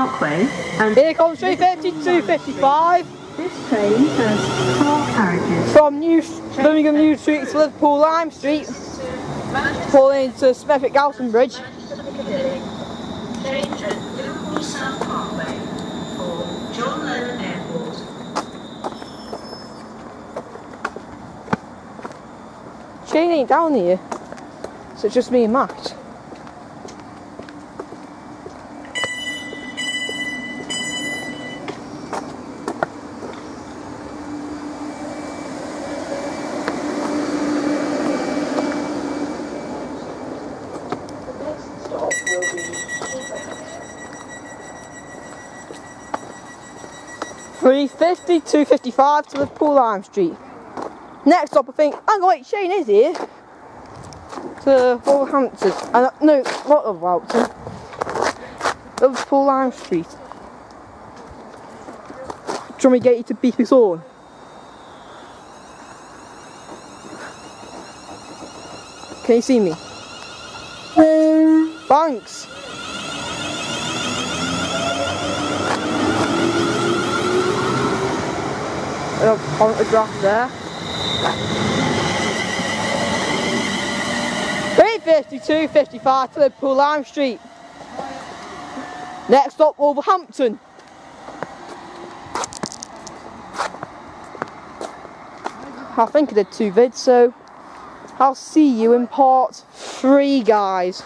Parkway and here comes 352.55. This train has 4 carriages. From Birmingham New Street to Liverpool Lime Street, pulling into Smethwick Galton Bridge. Change at Liverpool South Parkway for John Lennon Airport. Shane ain't down here, so it's just me and Matt. Stop will be 350, 255 to Liverpool Lime Street. Next up, I think, hang on, wait, Shane is here. To Wolverhampton. No, not Wolverhampton. Liverpool Lime Street. Do you want me to get you to beep his horn? Can you see me? Thanks. On the draft there. 352.55 to Liverpool Lime Street. Next up, Wolverhampton. I think I did 2 vids, so I'll see you in part 3, guys.